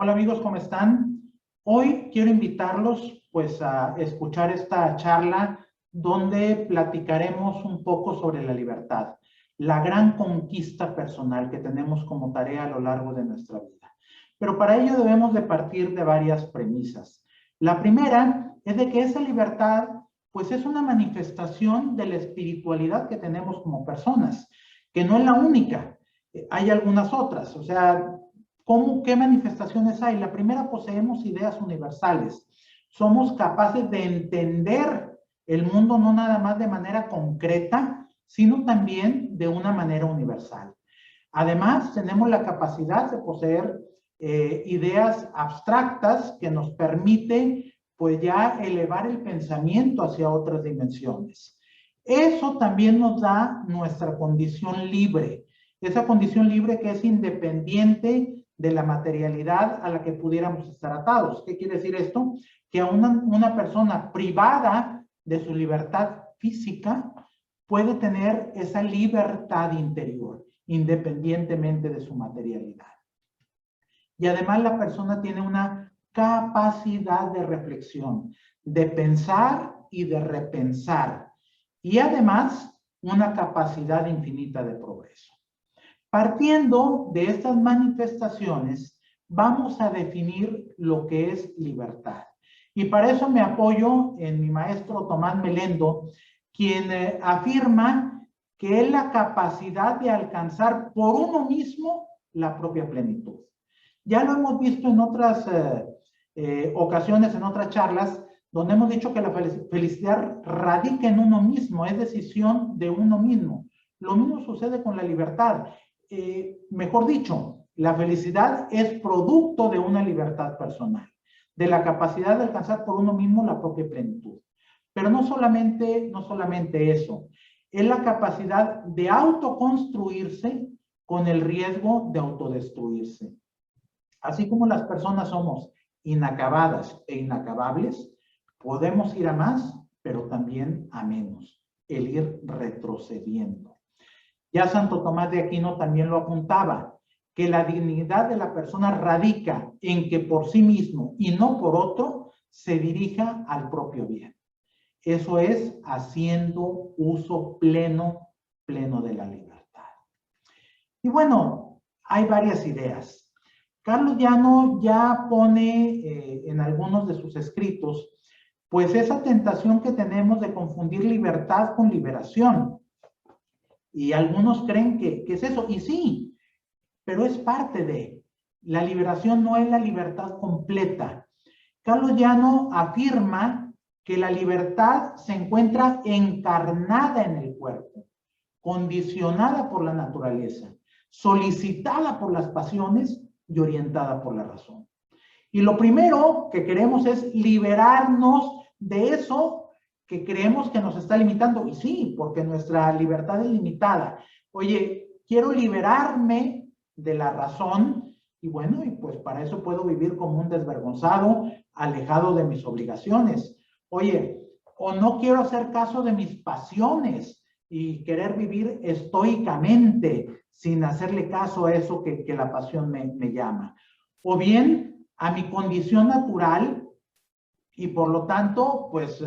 Hola amigos, ¿cómo están? Hoy quiero invitarlos pues a escuchar esta charla donde platicaremos un poco sobre la libertad, la gran conquista personal que tenemos como tarea a lo largo de nuestra vida. Pero para ello debemos de partir de varias premisas. La primera es de que esa libertad pues es una manifestación de la espiritualidad que tenemos como personas, que no es la única, hay algunas otras, o sea, ¿qué manifestaciones hay? La primera, poseemos ideas universales. Somos capaces de entender el mundo no nada más de manera concreta, sino también de una manera universal. Además, tenemos la capacidad de poseer ideas abstractas que nos permite pues ya elevar el pensamiento hacia otras dimensiones. Eso también nos da nuestra condición libre, esa condición libre que es independiente de la materialidad a la que pudiéramos estar atados. ¿Qué quiere decir esto? Que a una persona privada de su libertad física puede tener esa libertad interior, independientemente de su materialidad. Y además la persona tiene una capacidad de reflexión, de pensar y de repensar. Y además una capacidad infinita de progreso. Partiendo de estas manifestaciones, vamos a definir lo que es libertad. Y para eso me apoyo en mi maestro Tomás Melendo, quien afirma que es la capacidad de alcanzar por uno mismo la propia plenitud. Ya lo hemos visto en otras ocasiones, en otras charlas, donde hemos dicho que la felicidad radica en uno mismo, es decisión de uno mismo. Lo mismo sucede con la libertad. Mejor dicho, la felicidad es producto de una libertad personal, de la capacidad de alcanzar por uno mismo la propia plenitud. Pero no solamente eso, es la capacidad de autoconstruirse con el riesgo de autodestruirse. Así como las personas somos inacabadas e inacabables, podemos ir a más, pero también a menos, el ir retrocediendo. Ya Santo Tomás de Aquino también lo apuntaba, que la dignidad de la persona radica en que por sí mismo y no por otro se dirija al propio bien. Eso es haciendo uso pleno de la libertad. Y bueno, hay varias ideas. Carlos Llano ya pone en algunos de sus escritos, pues esa tentación que tenemos de confundir libertad con liberación. Y algunos creen que es eso, y sí, pero es parte de. La liberación no es la libertad completa. Carlos Llano afirma que la libertad se encuentra encarnada en el cuerpo, condicionada por la naturaleza, solicitada por las pasiones y orientada por la razón. Y lo primero que queremos es liberarnos de eso que creemos que nos está limitando. Y sí, porque nuestra libertad es limitada. Oye, quiero liberarme de la razón y bueno, y pues para eso puedo vivir como un desvergonzado, alejado de mis obligaciones. Oye, o no quiero hacer caso de mis pasiones y querer vivir estoicamente sin hacerle caso a eso que la pasión me llama. O bien a mi condición natural y por lo tanto, pues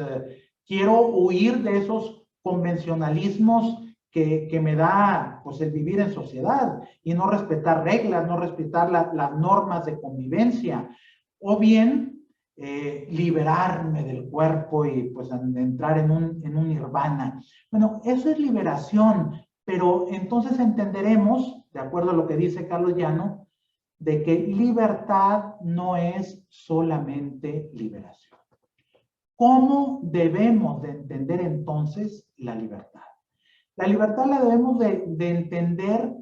quiero huir de esos convencionalismos que me da pues el vivir en sociedad y no respetar reglas, no respetar las normas de convivencia, o bien liberarme del cuerpo y pues entrar en un nirvana. Bueno, eso es liberación, pero entonces entenderemos, de acuerdo a lo que dice Carlos Llano, de que libertad no es solamente liberación. ¿Cómo debemos de entender entonces la libertad? La libertad la debemos de entender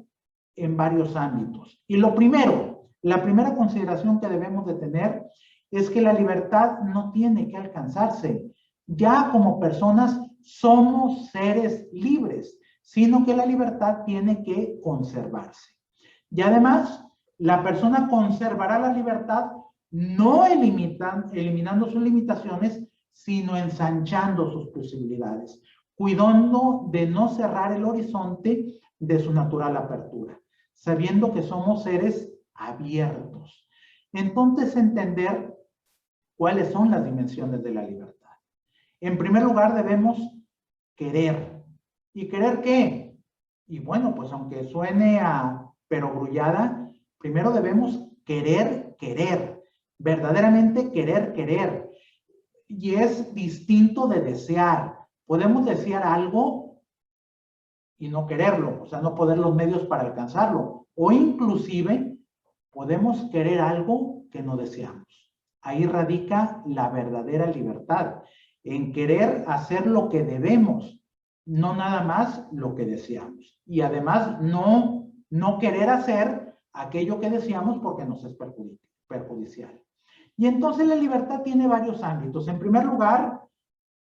en varios ámbitos. Y lo primero, la primera consideración que debemos de tener es que la libertad no tiene que alcanzarse. Ya como personas somos seres libres, sino que la libertad tiene que conservarse. Y además, la persona conservará la libertad no eliminando sus limitaciones, sino ensanchando sus posibilidades, cuidando de no cerrar el horizonte de su natural apertura, sabiendo que somos seres abiertos. Entonces, entender cuáles son las dimensiones de la libertad. En primer lugar, debemos querer. ¿Y querer qué? Y bueno, pues aunque suene a perogrullada, primero debemos querer, verdaderamente querer. Y es distinto de desear. Podemos desear algo y no quererlo, o sea, no poner los medios para alcanzarlo. O inclusive podemos querer algo que no deseamos. Ahí radica la verdadera libertad, en querer hacer lo que debemos, no nada más lo que deseamos. Y además no querer hacer aquello que deseamos porque nos es perjudicial. Y entonces la libertad tiene varios ámbitos. En primer lugar,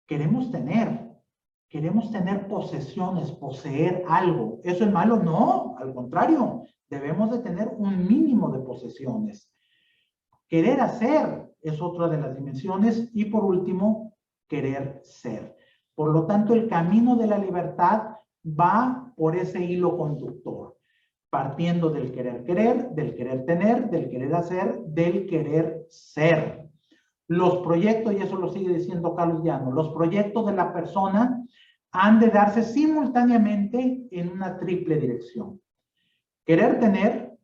queremos tener posesiones, poseer algo. ¿Eso es malo? No, al contrario, debemos de tener un mínimo de posesiones. Querer hacer es otra de las dimensiones y por último, querer ser. Por lo tanto, el camino de la libertad va por ese hilo conductor, partiendo del querer del querer tener, del querer hacer, del querer ser. Los proyectos, y eso lo sigue diciendo Carlos Llano, los proyectos de la persona han de darse simultáneamente en una triple dirección. Querer tener,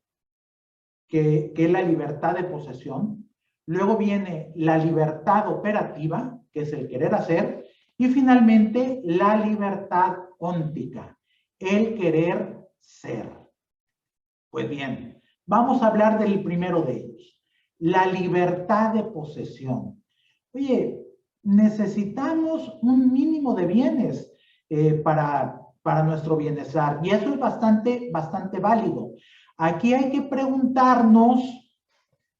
que es la libertad de posesión. Luego viene la libertad operativa, que es el querer hacer. Y finalmente, la libertad óntica, el querer ser. Pues bien, vamos a hablar del primero de ellos, la libertad de posesión. Oye, necesitamos un mínimo de bienes para nuestro bienestar y eso es bastante válido. Aquí hay que preguntarnos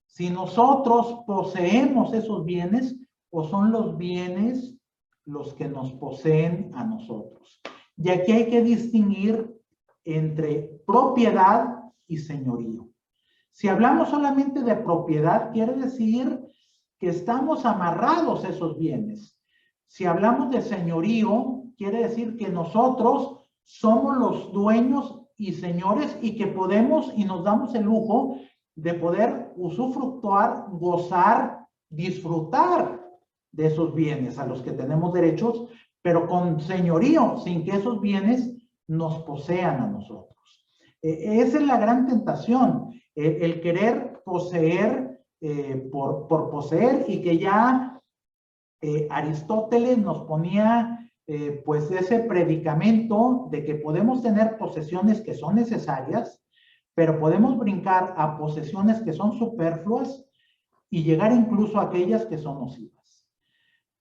si nosotros poseemos esos bienes o son los bienes los que nos poseen a nosotros. Y aquí hay que distinguir entre propiedad y señorío. Si hablamos solamente de propiedad, quiere decir que estamos amarrados a esos bienes. Si hablamos de señorío, quiere decir que nosotros somos los dueños y señores y que podemos y nos damos el lujo de poder usufructuar, gozar, disfrutar de esos bienes a los que tenemos derechos, pero con señorío, sin que esos bienes nos posean a nosotros. Esa es la gran tentación, el querer poseer por poseer y que ya Aristóteles nos ponía pues ese predicamento de que podemos tener posesiones que son necesarias, pero podemos brincar a posesiones que son superfluas y llegar incluso a aquellas que son nocivas.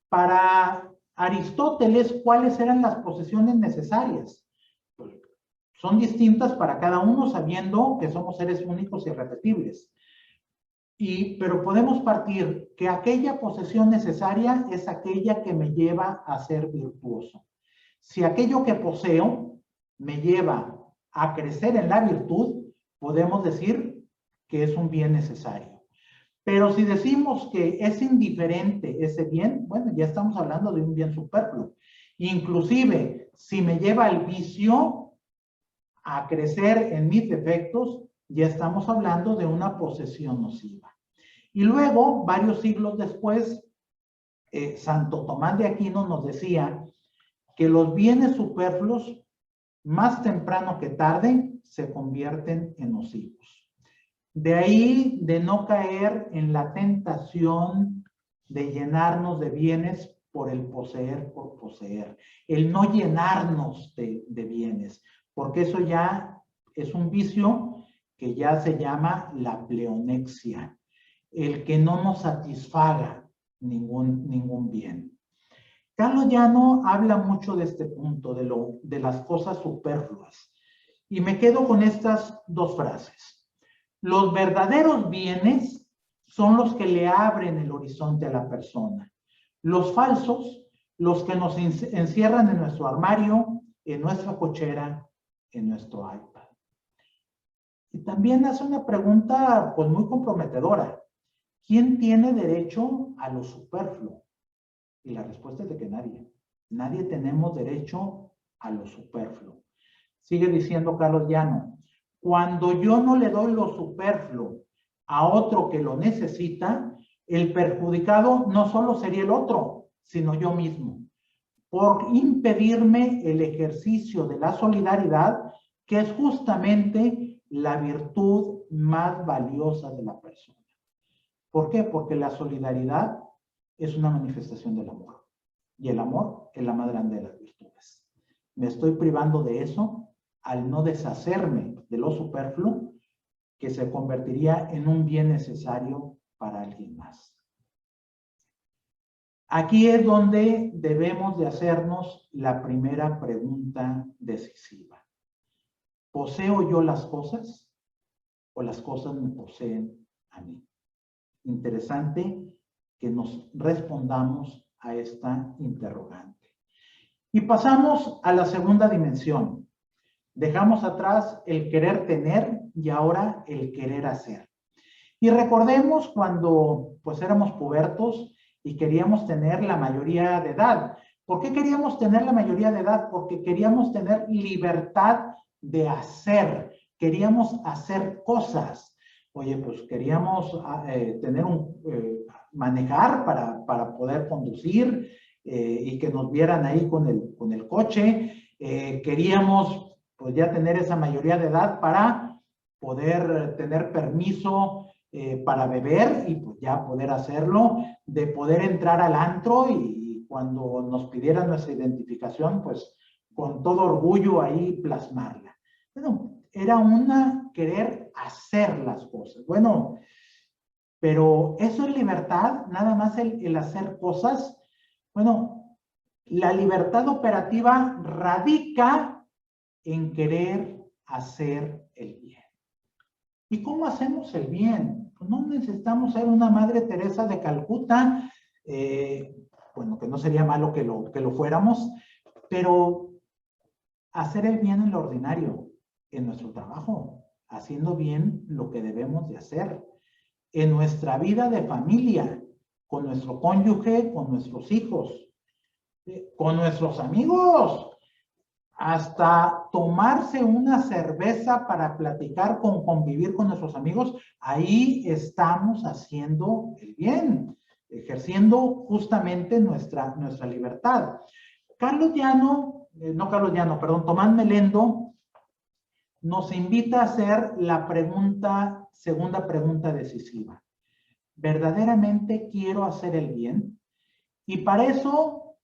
Para Aristóteles, ¿cuáles eran las posesiones necesarias? Pues, son distintas para cada uno, sabiendo que somos seres únicos y irrepetibles. Pero podemos partir que aquella posesión necesaria es aquella que me lleva a ser virtuoso. Si aquello que poseo me lleva a crecer en la virtud, podemos decir que es un bien necesario. Pero si decimos que es indiferente ese bien, bueno, ya estamos hablando de un bien superfluo. Inclusive, si me lleva al vicio a crecer en mis defectos, ya estamos hablando de una posesión nociva. Y luego, varios siglos después, Santo Tomás de Aquino nos decía que los bienes superfluos, más temprano que tarde, se convierten en nocivos. De ahí de no caer en la tentación de llenarnos de bienes por el poseer por poseer, el no llenarnos de bienes, porque eso ya es un vicio que ya se llama la pleonexia, el que no nos satisfaga ningún bien. Carlos Llano habla mucho de este punto, de las cosas superfluas, y me quedo con estas dos frases. Los verdaderos bienes son los que le abren el horizonte a la persona. Los falsos, los que nos encierran en nuestro armario, en nuestra cochera, en nuestro iPad. Y también hace una pregunta pues muy comprometedora. ¿Quién tiene derecho a lo superfluo? Y la respuesta es de que nadie. Nadie tenemos derecho a lo superfluo. Sigue diciendo Carlos Llano, cuando yo no le doy lo superfluo a otro que lo necesita, el perjudicado no solo sería el otro, sino yo mismo, por impedirme el ejercicio de la solidaridad, que es justamente la virtud más valiosa de la persona. ¿Por qué? Porque la solidaridad es una manifestación del amor. Y el amor es la más grande de las virtudes. Me estoy privando de eso al no deshacerme de lo superfluo, que se convertiría en un bien necesario para alguien más. Aquí es donde debemos de hacernos la primera pregunta decisiva. ¿Poseo yo las cosas o las cosas me poseen a mí? Interesante que nos respondamos a esta interrogante. Y pasamos a la segunda dimensión. Dejamos atrás el querer tener y ahora el querer hacer. Y recordemos cuando pues éramos pubertos y queríamos tener la mayoría de edad. ¿Por qué queríamos tener la mayoría de edad? Porque queríamos tener libertad de hacer. Queríamos hacer cosas. Oye, pues queríamos manejar para poder conducir y que nos vieran ahí con el coche. Queríamos pues ya tener esa mayoría de edad para poder tener permiso para beber y pues ya poder hacerlo, de poder entrar al antro y cuando nos pidieran nuestra identificación, pues con todo orgullo ahí plasmarla. Bueno, era una querer hacer las cosas. Bueno, pero eso es libertad, nada más el hacer cosas. Bueno, la libertad operativa radica en querer hacer el bien. ¿Y cómo hacemos el bien? Pues no necesitamos ser una Madre Teresa de Calcuta, bueno, que no sería malo que lo fuéramos, pero hacer el bien en lo ordinario, en nuestro trabajo, haciendo bien lo que debemos de hacer, en nuestra vida de familia, con nuestro cónyuge, con nuestros hijos, con nuestros amigos, hasta tomarse una cerveza para platicar, convivir con nuestros amigos, ahí estamos haciendo el bien, ejerciendo justamente nuestra carlos Llano, Tomás Melendo nos invita a hacer la segunda pregunta decisiva. ¿Verdaderamente quiero hacer el bien? Y para eso,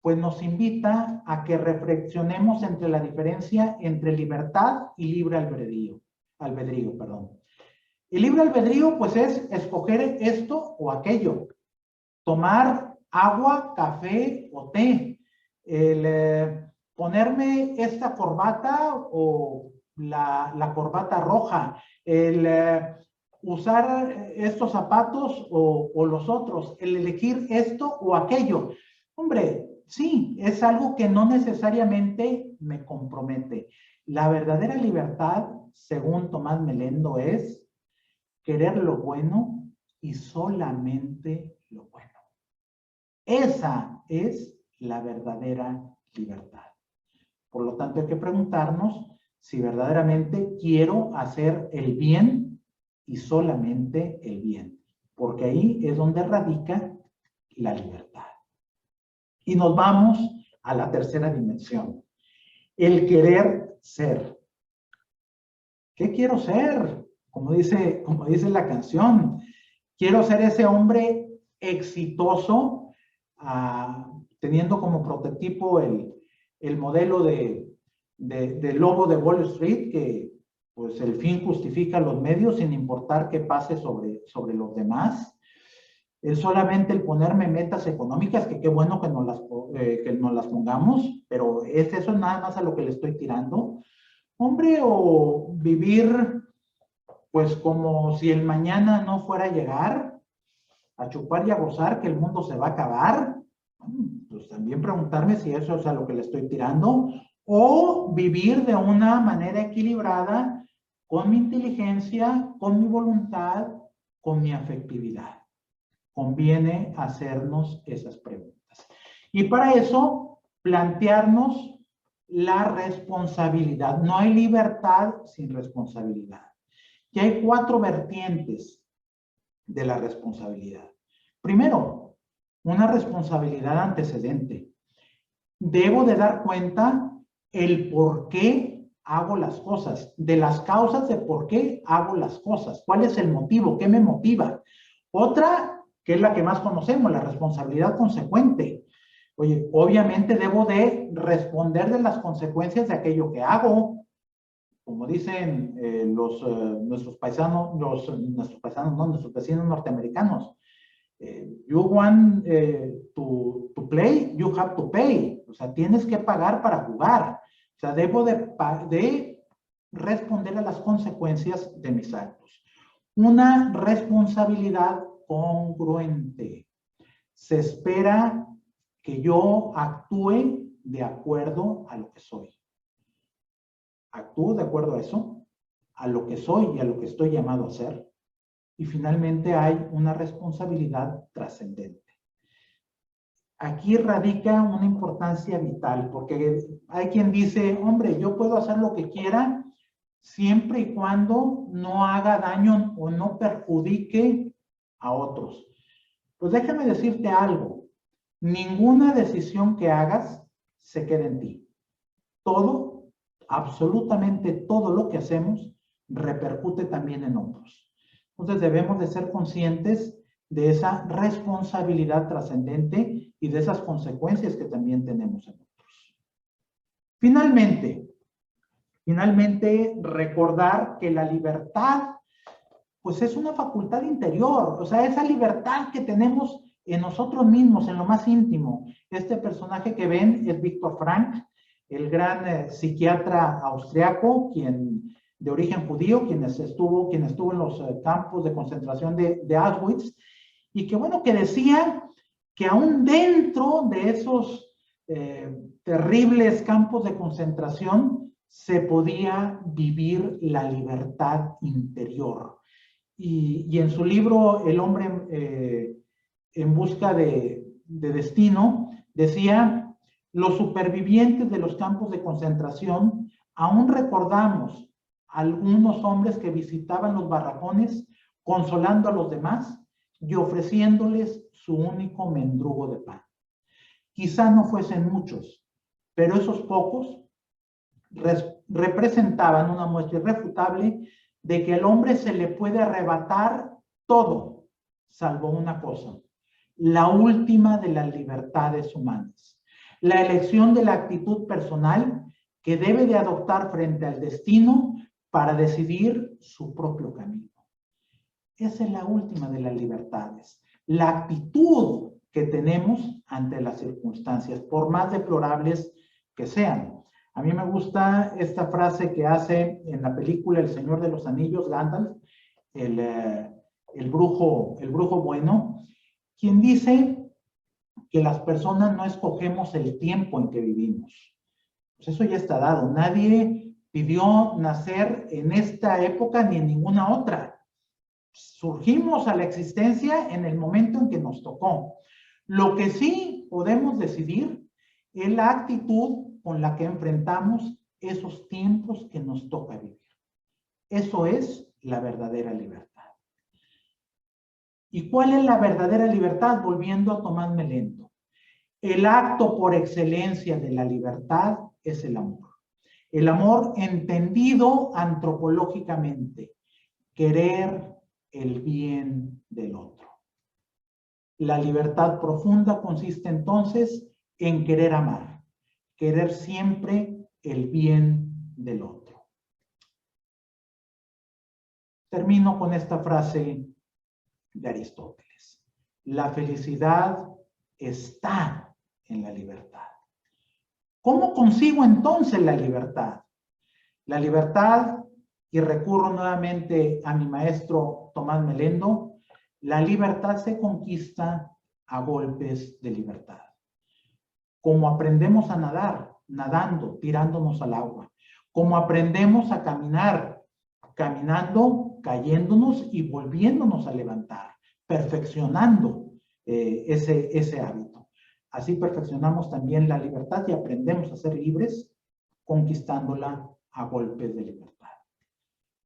pues nos invita a que reflexionemos entre la diferencia entre libertad y libre albedrío. El libre albedrío, pues es escoger esto o aquello. Tomar agua, café o té. Ponerme esta corbata o la corbata roja. Usar estos zapatos o los otros. El elegir esto o aquello. Hombre, sí, es algo que no necesariamente me compromete. La verdadera libertad, según Tomás Melendo, es querer lo bueno y solamente lo bueno. Esa es la verdadera libertad. Por lo tanto, hay que preguntarnos si verdaderamente quiero hacer el bien y solamente el bien, porque ahí es donde radica la libertad. Y nos vamos a la tercera dimensión, el querer ser. ¿Qué quiero ser? Como dice la canción, quiero ser ese hombre exitoso, teniendo como prototipo el modelo del lobo de Wall Street, que pues el fin justifica los medios sin importar qué pase sobre los demás. Es solamente el ponerme metas económicas, que qué bueno que nos las pongamos, pero es eso nada más a lo que le estoy tirando. Hombre, o vivir pues como si el mañana no fuera a llegar, a chupar y a gozar, que el mundo se va a acabar. Pues también preguntarme si eso es a lo que le estoy tirando, o vivir de una manera equilibrada con mi inteligencia, con mi voluntad, con mi afectividad. Conviene hacernos esas preguntas. Y para eso, plantearnos la responsabilidad. No hay libertad sin responsabilidad. que hay 4 vertientes de la responsabilidad. Primero, una responsabilidad antecedente. Debo de dar cuenta el por qué hago las cosas, de las causas de por qué hago las cosas, cuál es el motivo, qué me motiva. Otra, que es la que más conocemos, la responsabilidad consecuente. Oye, obviamente debo de responder de las consecuencias de aquello que hago. Como dicen nuestros paisanos, nuestros vecinos norteamericanos. You want to play, you have to pay. O sea, tienes que pagar para jugar. O sea, debo de responder a las consecuencias de mis actos. Una responsabilidad congruente. Se espera que yo actúe de acuerdo a lo que soy. Actúo de acuerdo a eso, a lo que soy y a lo que estoy llamado a ser. Y finalmente hay una responsabilidad trascendente. Aquí radica una importancia vital, porque hay quien dice, hombre, yo puedo hacer lo que quiera siempre y cuando no haga daño o no perjudique a otros. Pues déjame decirte algo, ninguna decisión que hagas se queda en ti. Todo, absolutamente todo lo que hacemos repercute también en otros. Entonces debemos de ser conscientes de esa responsabilidad trascendente y de esas consecuencias que también tenemos en otros. Finalmente, recordar que la libertad, pues es una facultad interior, o sea, esa libertad que tenemos en nosotros mismos, en lo más íntimo. Este personaje que ven es Viktor Frankl, el gran psiquiatra austriaco, de origen judío, quien estuvo en los campos de concentración de Auschwitz, y que bueno, que decía que aún dentro de esos terribles campos de concentración se podía vivir la libertad interior. Y en su libro El hombre en busca de destino, decía, los supervivientes de los campos de concentración aún recordamos algunos hombres que visitaban los barracones consolando a los demás y ofreciéndoles su único mendrugo de pan. Quizá no fuesen muchos, pero esos pocos representaban una muestra irrefutable de que al hombre se le puede arrebatar todo, salvo una cosa, la última de las libertades humanas, la elección de la actitud personal que debe de adoptar frente al destino para decidir su propio camino. Esa es la última de las libertades, la actitud que tenemos ante las circunstancias, por más deplorables que sean. A mí me gusta esta frase que hace en la película El Señor de los Anillos, Gandalf, el brujo bueno, quien dice que las personas no escogemos el tiempo en que vivimos. Pues eso ya está dado. Nadie pidió nacer en esta época ni en ninguna otra. Surgimos a la existencia en el momento en que nos tocó. Lo que sí podemos decidir es la actitud con la que enfrentamos esos tiempos que nos toca vivir. Eso es la verdadera libertad. ¿Y cuál es la verdadera libertad? Volviendo a Tomás Melendo. El acto por excelencia de la libertad es el amor. El amor entendido antropológicamente. Querer el bien del otro. La libertad profunda consiste entonces en querer amar. Querer siempre el bien del otro. Termino con esta frase de Aristóteles. La felicidad está en la libertad. ¿Cómo consigo entonces la libertad? La libertad, y recurro nuevamente a mi maestro Tomás Melendo, la libertad se conquista a golpes de libertad. Como aprendemos a nadar, nadando, tirándonos al agua. Como aprendemos a caminar, caminando, cayéndonos y volviéndonos a levantar, perfeccionando ese hábito. Así perfeccionamos también la libertad y aprendemos a ser libres, conquistándola a golpes de libertad.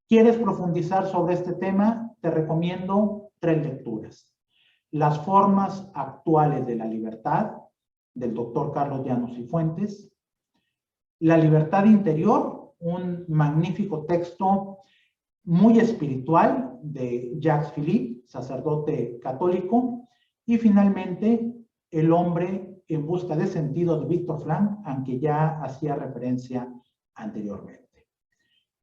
¿Quieres profundizar sobre este tema? Te recomiendo 3 lecturas. Las formas actuales de la libertad, del doctor Carlos Llanos y Fuentes. La libertad interior, un magnífico texto muy espiritual de Jacques Philippe, sacerdote católico. Y finalmente, El hombre en busca de sentido de Víctor Frank, aunque ya hacía referencia anteriormente.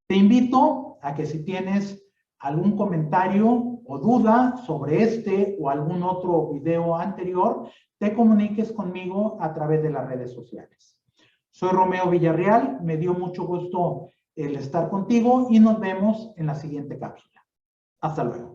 Te invito a que si tienes algún comentario o duda sobre este o algún otro video anterior, te comuniques conmigo a través de las redes sociales. Soy Romeo Villarreal, me dio mucho gusto el estar contigo y nos vemos en la siguiente cápsula. Hasta luego.